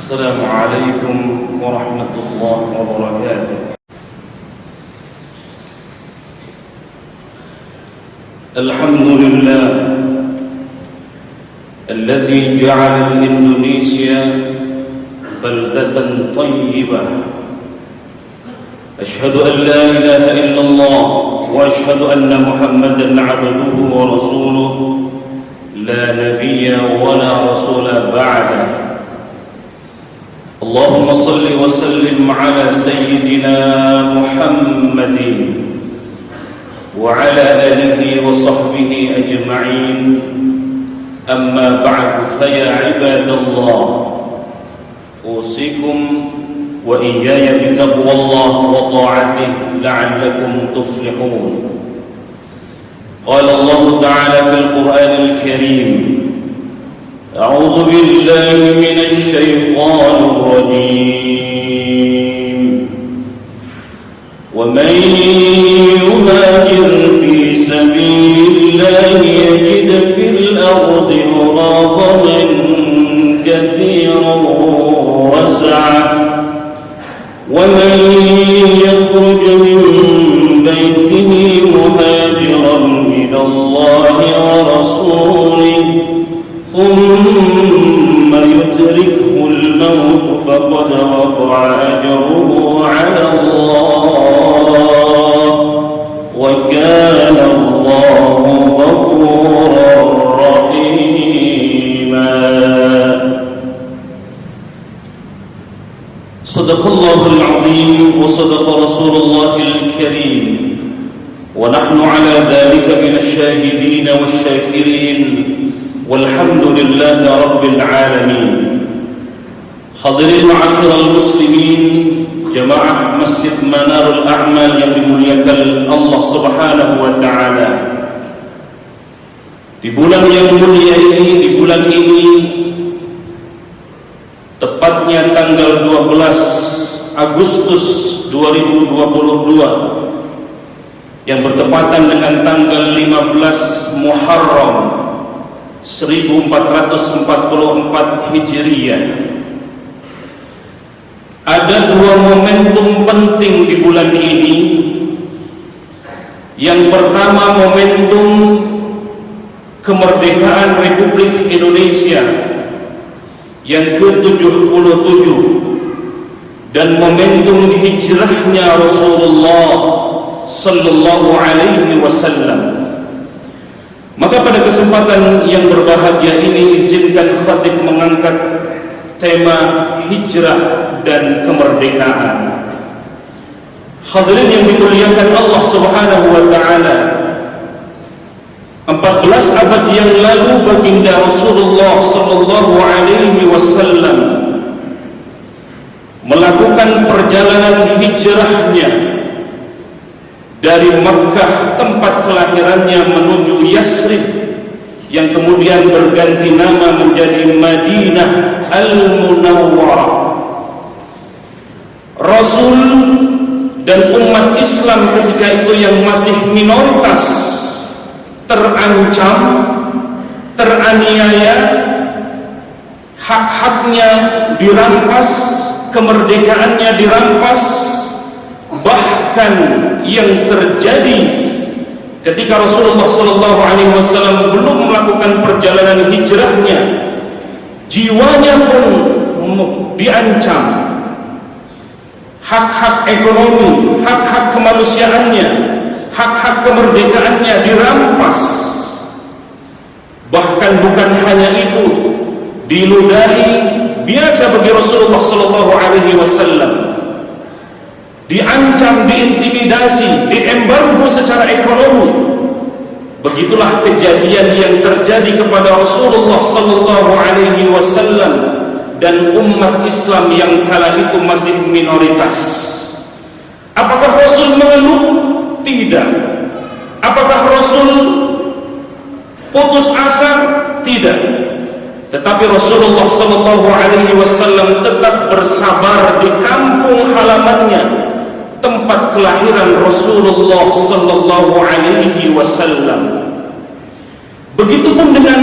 السلام عليكم ورحمة الله وبركاته. الحمد لله الذي جعل إندونيسيا بلدة طيبة. أشهد أن لا إله إلا الله وأشهد أن محمدا عبده ورسوله لا نبي ولا رسول بعده. اللهم صل وسلم على سيدنا محمد وعلى آله وصحبه أجمعين. أما بعد فيا عباد الله، أوصيكم وإياي بتقوى الله وطاعته لعلكم تفلحون. قال الله تعالى في القرآن الكريم: أعوذ بالله من الشيطان الرجيم. ومن يهاجر في سبيل الله يجد في الأرض مراغما كثيرا وسعة. ومن يخرج من بيته مهاجرا إلى الله ورسوله ثم يدركه الموت فقد وقع أجره على الله وكان الله غفورا رحيما. صدق الله العظيم وصدق رسول الله الكريم، ونحن على ذلك من الشاهدين والشاكرين، والحمد لله رب العالمين. Hadirin ma'asyiral muslimin, jamaah Masjid Manarul A'mal yang dimuliakan Allah Subhanahu wa taala. Di bulan yang mulia ini, di bulan ini tepatnya tanggal 12 Agustus 2022 yang bertepatan dengan tanggal 15 Muharram 1444 Hijriah. Ada dua momentum penting di bulan ini. Yang pertama, momentum kemerdekaan Republik Indonesia yang ke-77 dan momentum hijrahnya Rasulullah sallallahu alaihi wasallam. Maka pada kesempatan yang berbahagia ini, izinkan khatib mengangkat tema hijrah dan kemerdekaan. Hadirin yang dimuliakan Allah Subhanahu wa taala, 14 abad yang lalu baginda Rasulullah sallallahu alaihi wasallam melakukan perjalanan hijrahnya dari Makkah tempat kelahirannya menuju Yasrib yang kemudian berganti nama menjadi Madinah Al-Munawwarah. Rasul dan umat Islam ketika itu yang masih minoritas terancam, teraniaya, hak-haknya dirampas, kemerdekaannya dirampas. Bahkan yang terjadi ketika Rasulullah SAW belum melakukan perjalanan hijrahnya, jiwanya pun diancam, hak-hak ekonomi, hak-hak kemanusiaannya, hak-hak kemerdekaannya dirampas. Bahkan bukan hanya itu, diludahi biasa bagi Rasulullah SAW, diancam, diintimidasi, diembargo secara ekonomi. Begitulah kejadian yang terjadi kepada Rasulullah SAW dan umat Islam yang kala itu masih minoritas. Apakah Rasul mengeluh? Tidak. Apakah Rasul putus asa? Tidak. Tetapi Rasulullah SAW tetap bersabar di kampung halamannya, tempat kelahiran Rasulullah SAW. Begitupun dengan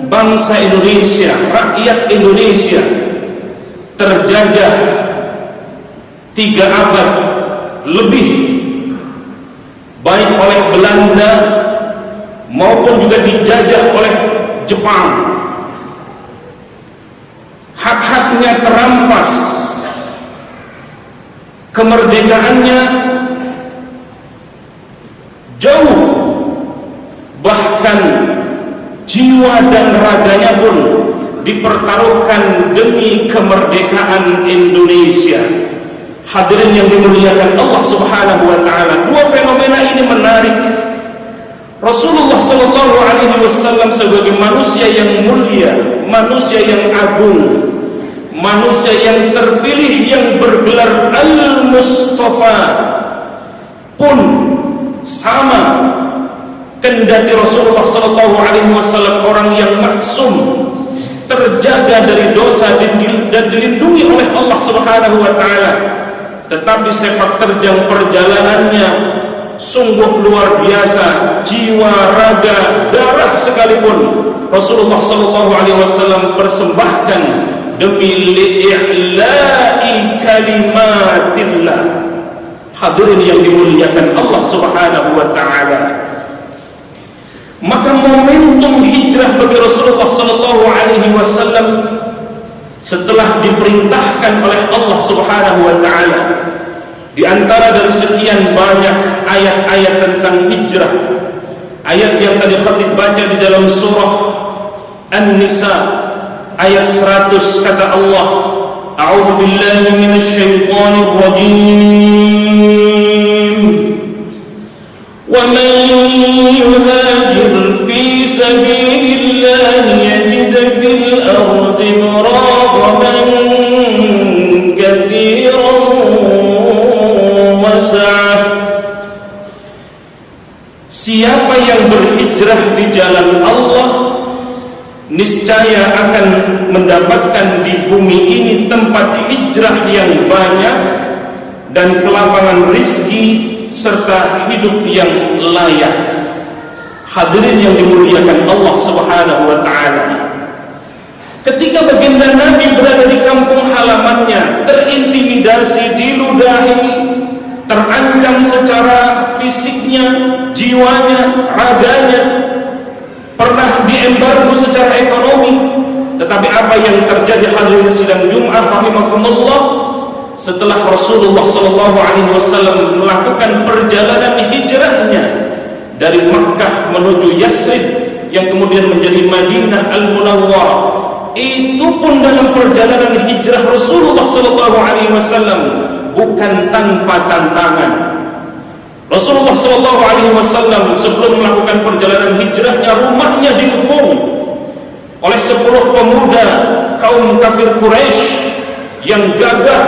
bangsa Indonesia, rakyat Indonesia. terjajah 3 abad lebih, baik oleh Belanda maupun juga dijajah oleh Jepang. Hak-haknya terampas, kemerdekaannya jauh, bahkan jiwa dan raganya pun dipertaruhkan demi kemerdekaan Indonesia. Hadirin yang dimuliakan Allah Subhanahu wa taala, dua fenomena ini menarik. Rasulullah sallallahu alaihi wasallam sebagai manusia yang mulia, manusia yang agung, manusia yang terpilih yang bergelar Al-Mustafa pun sama, kendati Rasulullah sallallahu alaihi wasallam orang yang maksum, terjaga dari dosa dan dilindungi oleh Allah Subhanahu wa taala, tetapi sepak terjang perjalanannya sungguh luar biasa. Jiwa, raga, darah sekalipun Rasulullah sallallahu alaihi wasallam persembahkan demi li'i'la'i kalimatillah. Hadirin yang dimuliakan Allah Subhanahu wa taala, maka momentum hijrah bagi Rasulullah sallallahu alaihi wasallam setelah diperintahkan oleh Allah Subhanahu wa taala, di antara dari sekian banyak ayat-ayat tentang hijrah, ayat yang tadi khatib baca di dalam surah An-Nisa ayat 100, kata Allah, a'udzu billahi minasy syaithanir rajim, wa man yuhajir fi sabilillahi yajid fil ardi muragaman katsiran wa sa'ah. Siapa yang berhijrah di jalan Allah, niscaya akan mendapatkan di bumi ini tempat hijrah yang banyak dan kelapangan rizki serta hidup yang layak. Hadirin yang dimuliakan Allah Subhanahu wa taala, ketika baginda Nabi berada di kampung halamannya, terintimidasi, diludahi, terancam secara fisiknya, jiwanya, raganya, pernah diembargo secara ekonomi, tetapi apa yang terjadi hadirin sidang Jumat rahimakumullah, setelah Rasulullah sallallahu alaihi wasallam melakukan perjalanan hijrahnya dari Makkah menuju Yasrib yang kemudian menjadi Madinah Al-Munawwarah, itu pun dalam perjalanan hijrah Rasulullah sallallahu alaihi wasallam bukan tanpa tantangan. Rasulullah sallallahu alaihi wasallam sebelum melakukan perjalanan hijrahnya, rumahnya dikepung oleh 10 pemuda kaum kafir Quraisy yang gagah,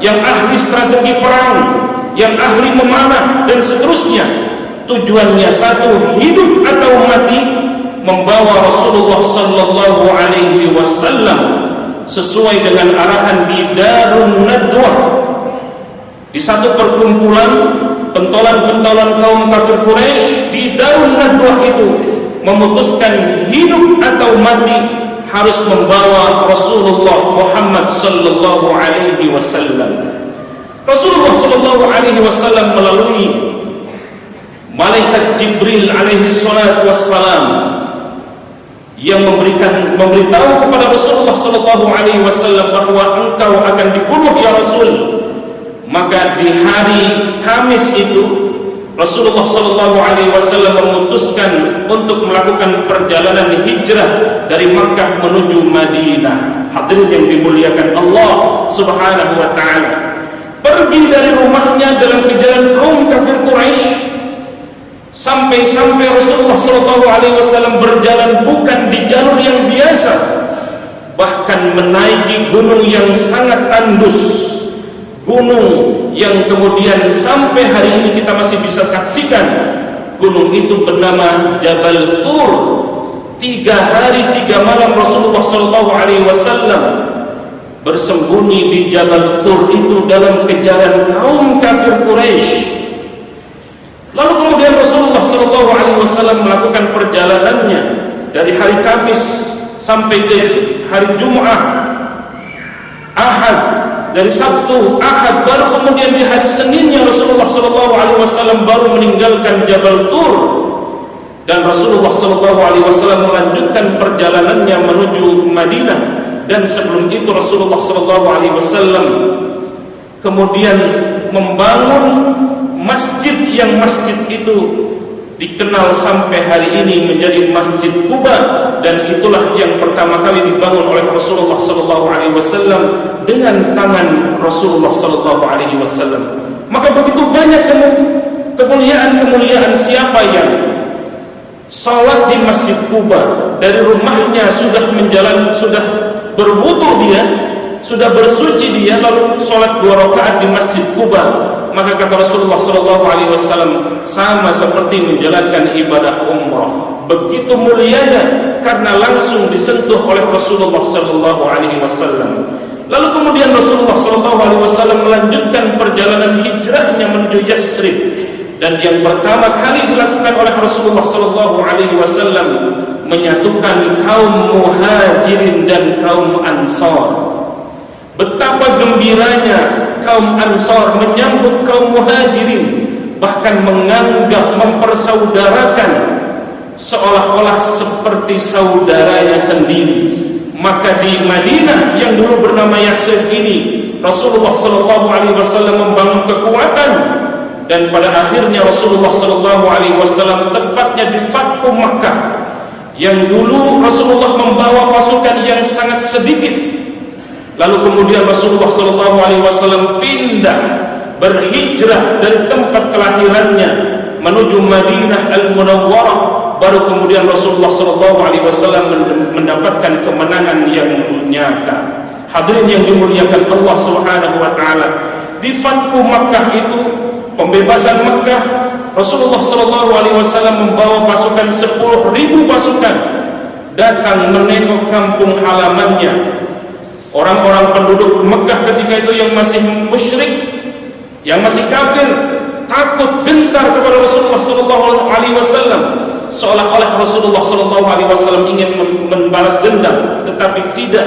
yang ahli strategi perang, yang ahli memanah dan seterusnya. Tujuannya satu, hidup atau mati, membawa Rasulullah sallallahu alaihi wasallam sesuai dengan arahan di Darun Nadwah, di satu perkumpulan pentolan-pentolan kaum kafir Quraisy. Di Darun Nadwah itu memutuskan hidup atau mati harus membawa Rasulullah Muhammad sallallahu alaihi wasallam. Rasulullah sallallahu alaihi wasallam melalui malaikat Jibril alaihi salatu wassalam yang memberitahu kepada Rasulullah sallallahu alaihi wasallam bahwa engkau akan dibunuh ya Rasul. Maka di hari Kamis itu Rasulullah sallallahu alaihi wasallam memutuskan untuk melakukan perjalanan hijrah dari Makkah menuju Madinah. Hadirin yang dimuliakan Allah Subhanahu wa taala, pergi dari rumahnya dalam kejaran kaum kafir Quraisy, sampai Rasulullah sallallahu alaihi wasallam berjalan bukan di jalur yang biasa, bahkan menaiki gunung yang sangat tandus, gunung yang kemudian sampai hari ini kita masih bisa saksikan. Gunung itu bernama Jabal Tur. 3 hari 3 malam Rasulullah sallallahu alaihi wasallam bersembunyi di Jabal Tur itu dalam kejaran kaum kafir Quraisy. Lalu kemudian Rasulullah sallallahu alaihi wasallam melakukan perjalanannya dari hari Kamis sampai ke hari Jumat. Ahad, dari Sabtu, Ahad, baru kemudian di hari Seninnya Rasulullah sallallahu alaihi wasallam baru meninggalkan Jabal Tur, dan Rasulullah sallallahu alaihi wasallam melanjutkan perjalanannya menuju Madinah. Dan sebelum itu Rasulullah sallallahu alaihi wasallam kemudian membangun masjid, yang masjid itu dikenal sampai hari ini menjadi Masjid Quba, dan itulah yang pertama kali dibangun oleh Rasulullah sallallahu alaihi wasallam dengan tangan Rasulullah sallallahu alaihi wasallam. Maka begitu banyak kemuliaan-kemuliaan siapa yang salat di Masjid Quba, dari rumahnya sudah berwudu dia, sudah bersuci dia, lalu salat 2 rakaat di Masjid Quba, maka kata Rasulullah sallallahu alaihi wasallam sama seperti menjalankan ibadah umrah. Begitu mulianya karena langsung disentuh oleh Rasulullah sallallahu alaihi wasallam. Lalu kemudian Rasulullah sallallahu alaihi wasallam melanjutkan perjalanan hijrahnya menuju Yasrib, dan yang pertama kali dilakukan oleh Rasulullah sallallahu alaihi wasallam menyatukan kaum Muhajirin dan kaum Ansar. Betapa gembiranya kaum Ansar menyambut kaum Muhajirin, bahkan menganggap, mempersaudarakan seolah-olah seperti saudaranya sendiri. Maka di Madinah yang dulu bernama Yasrib ini, Rasulullah sallallahu alaihi wasallam membangun kekuatan, dan pada akhirnya Rasulullah sallallahu alaihi wasallam tepatnya di Fathu Makkah, yang dulu Rasulullah membawa pasukan yang sangat sedikit. Lalu kemudian Rasulullah sallallahu alaihi wasallam pindah, berhijrah dari tempat kelahirannya menuju Madinah Al-Munawwarah, baru kemudian Rasulullah sallallahu alaihi wasallam mendapatkan kemenangan yang nyata. Hadirin yang dimuliakan Allah Subhanahu wa taala, di Fathu Makkah itu, pembebasan Makkah, Rasulullah sallallahu alaihi wasallam membawa pasukan 10.000 pasukan datang menengok kampung halamannya. Orang-orang penduduk Mekah ketika itu yang masih musyrik, yang masih kafir, takut, gentar kepada Rasulullah sallallahu alaihi wasallam, seolah-olah Rasulullah sallallahu alaihi wasallam ingin membalas dendam, tetapi tidak.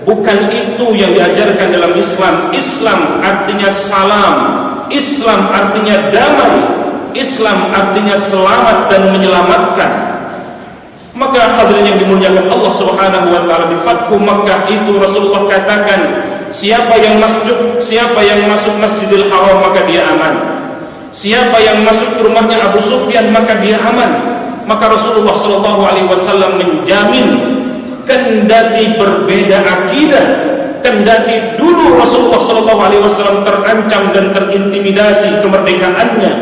Bukan itu yang diajarkan dalam Islam. Islam artinya salam, Islam artinya damai, Islam artinya selamat dan menyelamatkan. Maka hadirin yang dimuliakan Allah Subhanahu wa taala, di Fathu Makkah itu Rasulullah katakan, siapa yang masuk Masjidil Haram maka dia aman. Siapa yang masuk ke rumahnya Abu Sufyan maka dia aman. Maka Rasulullah sallallahu alaihi wasallam menjamin, kendati berbeda akidah, kendati dulu Rasulullah sallallahu alaihi wasallam terancam dan terintimidasi kemerdekaannya,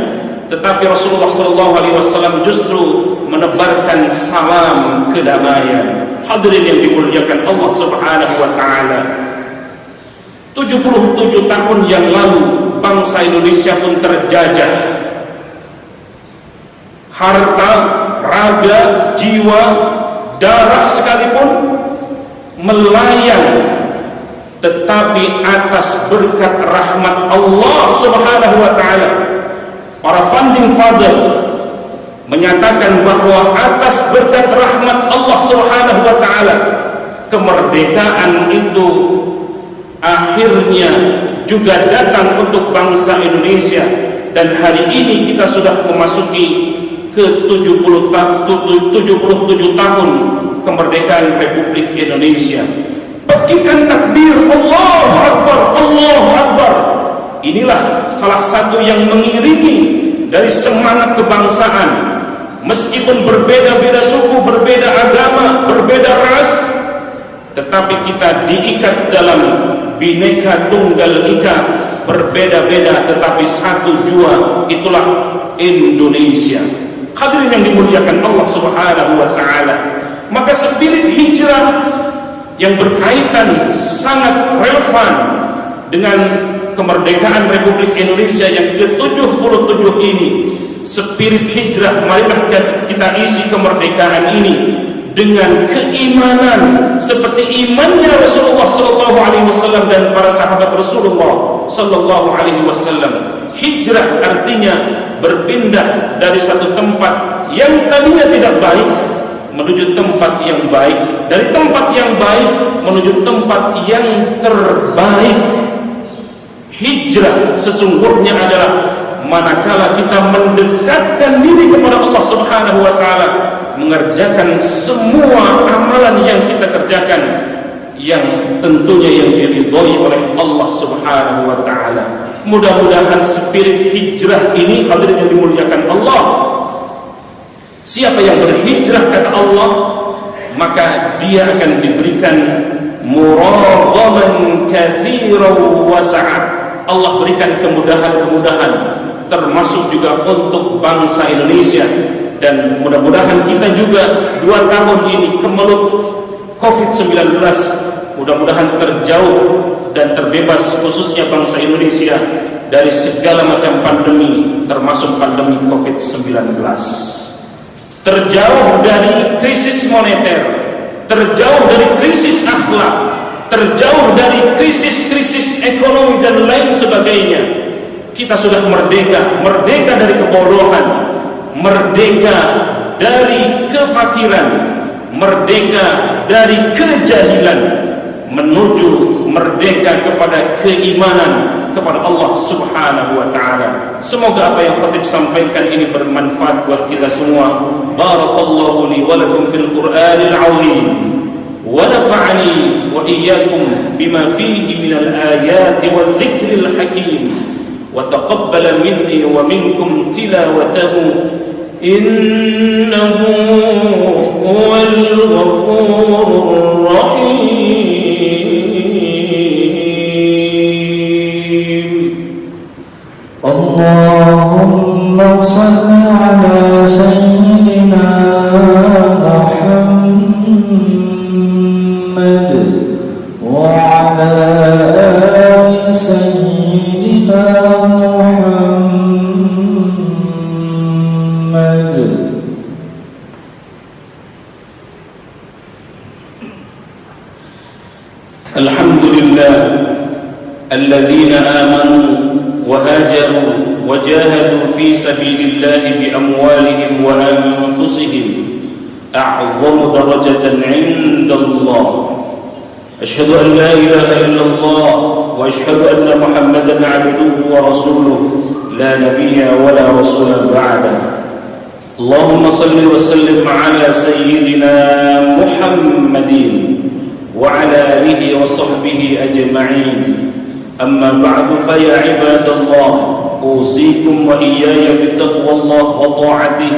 tetapi Rasulullah sallallahu alaihi wasallam justru menebarkan salam kedamaian. Hadirin yang dimuliakan Allah Subhanahu wa taala, 77 tahun yang lalu bangsa Indonesia pun terjajah. Harta, raga, jiwa, darah sekalipun melayang, tetapi atas berkat rahmat Allah Subhanahu wa taala. Para founding father menyatakan bahwa atas berkat rahmat Allah Subhanahu wa taala, kemerdekaan itu akhirnya juga datang untuk bangsa Indonesia, dan hari ini kita sudah memasuki ke 77 tahun kemerdekaan Republik Indonesia. Bagikan takbir, Allahu Akbar, Allahu Akbar. Inilah salah satu yang mengiringi dari semangat kebangsaan. Meskipun berbeda-beda suku, berbeda agama, berbeda ras, tetapi kita diikat dalam Bhinneka Tunggal Ika, berbeda-beda tetapi satu jua, itulah Indonesia. Hadirin yang dimuliakan Allah Subhanahu wa taala, maka spirit hijrah yang berkaitan sangat relevan dengan kemerdekaan Republik Indonesia yang ke-77 ini. Spirit hijrah, marilah kita isi kemerdekaan ini dengan keimanan seperti imannya Rasulullah sallallahu alaihi wasallam dan para sahabat Rasulullah sallallahu alaihi wasallam. Hijrah artinya berpindah dari satu tempat yang tadinya tidak baik menuju tempat yang baik, dari tempat yang baik menuju tempat yang terbaik. Hijrah sesungguhnya adalah manakala kita mendekatkan diri kepada Allah Subhanahu wa taala, mengerjakan semua amalan yang kita kerjakan yang tentunya yang diridhoi oleh Allah Subhanahu wa taala. Mudah-mudahan spirit hijrah ini hadirin yang dimuliakan Allah. Siapa yang berhijrah kata Allah, maka dia akan diberikan muraghaman katsiran wa sa'ah. Allah berikan kemudahan-kemudahan, termasuk juga untuk bangsa Indonesia. Dan mudah-mudahan kita juga 2 tahun ini kemelut COVID-19 mudah-mudahan terjauh dan terbebas, khususnya bangsa Indonesia, dari segala macam pandemi, termasuk pandemi COVID-19. Terjauh dari krisis moneter, terjauh dari krisis akhlak, terjauh dari krisis-krisis ekonomi dan lain sebagainya. Kita sudah merdeka, merdeka dari kebodohan, merdeka dari kefakiran, merdeka dari kejahilan, menuju merdeka kepada keimanan kepada Allah Subhanahu wa taala. Semoga apa yang khatib sampaikan ini bermanfaat buat kita semua. Barakallahu li wa lakum fil Qur'anil 'azim wa nafa'ani wa iyyakum bima fihi minal ayati wal dzikril hakim wa taqabbala minni wa minkum tilawatahu innahu huwal ghafurur rahim. Allahumma salli ala sayyidina Muhammad wa ala ali sayyidina Muhammad. Alhamdulillah alladhina amanu وهاجروا وجاهدوا في سبيل الله بأموالهم وأنفسهم أعظم درجة عند الله. أشهد أن لا إله إلا الله وأشهد أن محمدا عبده ورسوله لا نبي ولا رسول بعده. اللهم صل وسلم على سيدنا محمد وعلى آله وصحبه أجمعين. أما بعد فيا عباد الله أوصيكم وإياي بتقوى الله وطاعته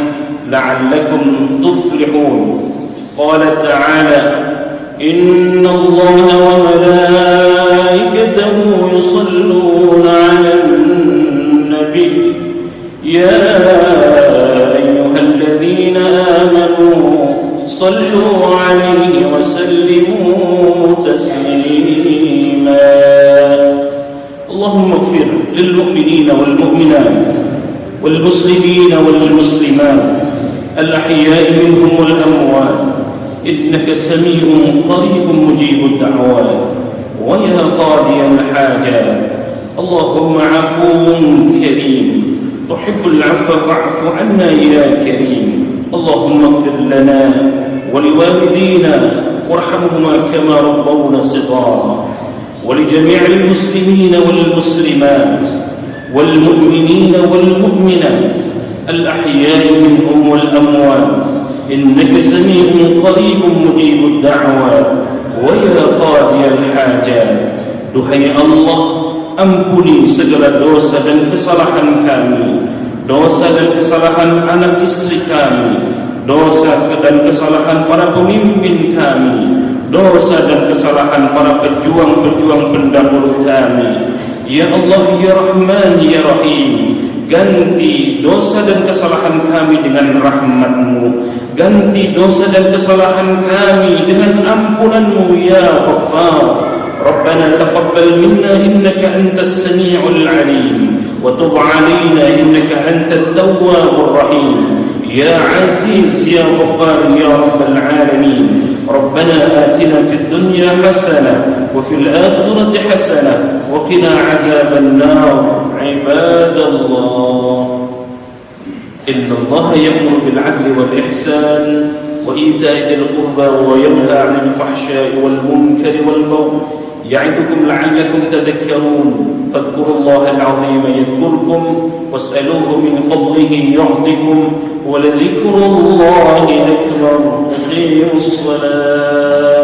لعلكم تفلحون. قال تعالى إن الله وملائكته يصلون على النبي يا أيها الذين آمنوا صلوا عليه وسلموا تسليما. اللهم اغفر للمؤمنين والمؤمنات والمسلمين والمسلمات الأحياء منهم والأموات إنك سميع قريب مجيب الدعوات ويا قاضي الحاجات. اللهم عفو كريم تحب العفو فاعف عنا يا كريم. اللهم اغفر لنا ولوالدينا وارحمهما كما ربونا صغارا ولجميع المسلمين والمسلمات والمؤمنين والمؤمنات الأحياء منهم والأموات إنك سميع قريب مجيب الدعوات ويا قاضي الحاجات. Duhai Allah, ampuni segala dosa dan kesalahan kami, dosa dan kesalahan anak istri kami, dosa dan kesalahan para pemimpin kami, dosa dan kesalahan para pejuang-pejuang pendahulu kami. Ya Allah, Ya Rahman, Ya Rahim, ganti dosa dan kesalahan kami dengan rahmat-Mu, ganti dosa dan kesalahan kami dengan ampunan-Mu ya Ghaffar. Rabbana taqabbal minna innaka antas sami'ul 'alim wa tub 'alaina innaka antat tawwabur rahim. Ya Aziz Ya Ghaffar Ya Rabbal Alamin. ربنا آتنا في الدنيا حسنة وفي الآخرة حسنة وقنا عذاب النار. عباد الله إن الله يأمر بالعدل والإحسان وإيتاء ذي القربى وينهى عن الفحشاء والمنكر والبغي يعظكم لعلكم تذكرون فاذكروا الله العظيم يذكركم واسألوه من فضله يعطكم ولذكر الله أكبر. أقيموا الصلاة.